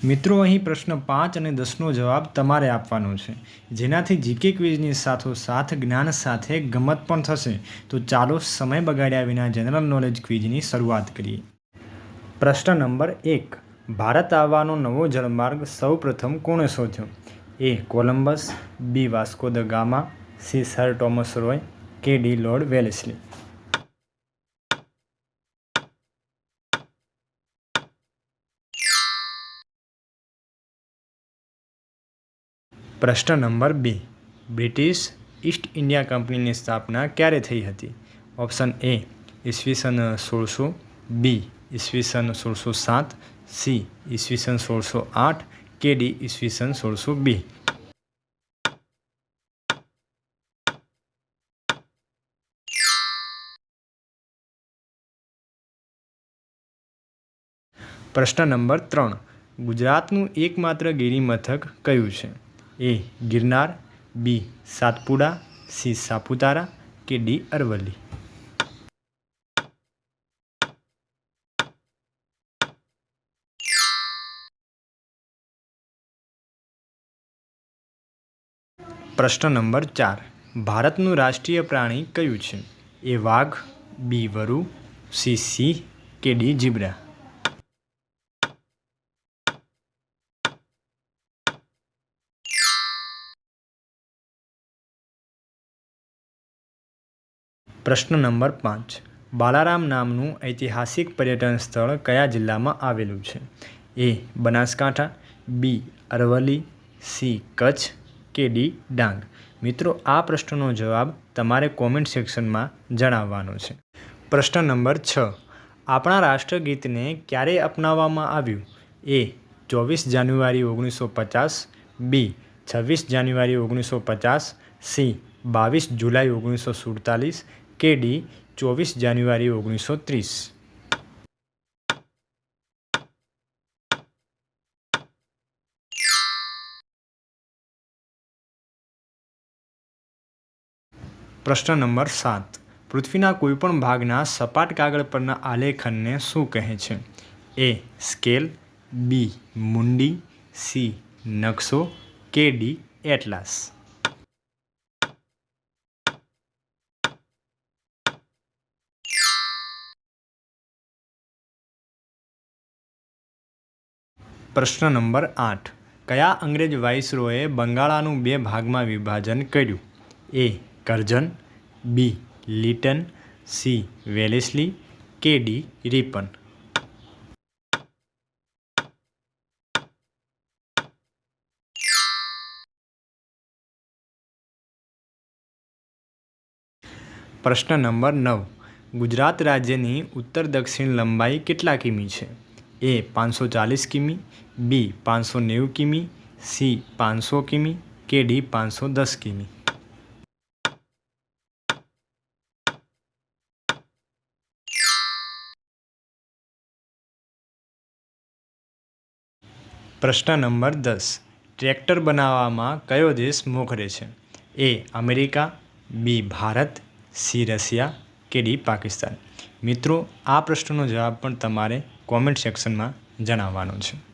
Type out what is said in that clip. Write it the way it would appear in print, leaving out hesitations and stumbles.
મિત્રો અહીં પ્રશ્ન 5 અને 10નો જવાબ તમારે આપવાનો છે, જેનાથી જીકે ક્વિઝની સાથોસાથ જ્ઞાન સાથે ગમત પણ થશે. તો ચાલો સમય બગાડ્યા વિના જનરલ નોલેજ ક્વિઝની શરૂઆત કરીએ. પ્રશ્ન નંબર 1. ભારત આવવાનો નવો જળમાર્ગ સૌપ્રથમ કોણે શોધ્યો? A. Columbus, B. Vasco da Gama, C. Sir Thomas Roe, કે ડી. Lord Wellesley. પ્રશ્ન નંબર 2. બ્રિટિશ ઈસ્ટ ઇન્ડિયા કંપનીની સ્થાપના ક્યારે થઈ હતી? Option A. ઈસવીસન 1600, બી. ઈસવીસન 1607, સી. ઈસવીસન 1608, કે ડી. ઈસવીસન 1602. પ્રશ્ન નંબર 3. ગુજરાતનું એકમાત્ર ગિરિમથક કયું છે? એ. ગિરનાર, બી. સાતપુડા, સી. સાપુતારા, કે ડી. અરવલ્લી. પ્રશ્ન નંબર 4. ભારતનું રાષ્ટ્રીય પ્રાણી કયું છે? એ. વાઘ, બી. વરુ, સી. સિંહ, કે ડી. ઝીબ્રા. પ્રશ્ન નંબર 5. બાલારામ નામનું ઐતિહાસિક પર્યટન સ્થળ કયા જિલ્લામાં આવેલું છે? એ. બનાસકાંઠા, બી. અરવલ્લી, સી. કચ્છ, કે ડી. ડાંગ. મિત્રો, આ પ્રશ્નનો જવાબ તમારે કોમેન્ટ સેક્શનમાં જણાવવાનો છે. પ્રશ્ન નંબર 6. આપણા રાષ્ટ્રગીતને ક્યારે અપનાવવામાં આવ્યું? એ. 24 જાન્યુઆરી 1950, બી. 26 જાન્યુઆરી 1950, સી. 22 જુલાઈ 1947, કે ડી. 24 જાન્યુઆરી 1930. પ્રશ્ન નંબર 7. પૃથ્વીના કોઈપણ ભાગના સપાટ કાગળ પરના આલેખનને શું કહે છે? એ. સ્કેલ, બી. મુંડી, સી. નકશો, કે ડી. એટલાસ. પ્રશ્ન નંબર 8. કયા અંગ્રેજ વાઇસરોયે બંગાળાનું 2 ભાગમાં વિભાજન કર્યું? એ. કરઝન, બી. લીટન, સી. વેલેસ્લી, કે ડી. રિપન. પ્રશ્ન નંબર 9. ગુજરાત રાજ્યની ઉત્તર દક્ષિણ લંબાઈ કેટલા કિમી છે? એ. 540 કિમી, બી. 590 કિમી, સી. 500 કિમી, કે ડી. 510 કિમી. પ્રશ્ન નંબર 10. ટ્રેક્ટર બનાવવામાં કયો દેશ મોખરે છે? એ. અમેરિકા, બી. ભારત, સી. રશિયા, કે ડી. પાકિસ્તાન. મિત્રો, આ પ્રશ્નનો જવાબ પણ તમારે કોમેન્ટ સેક્શનમાં જણાવવાનો છે.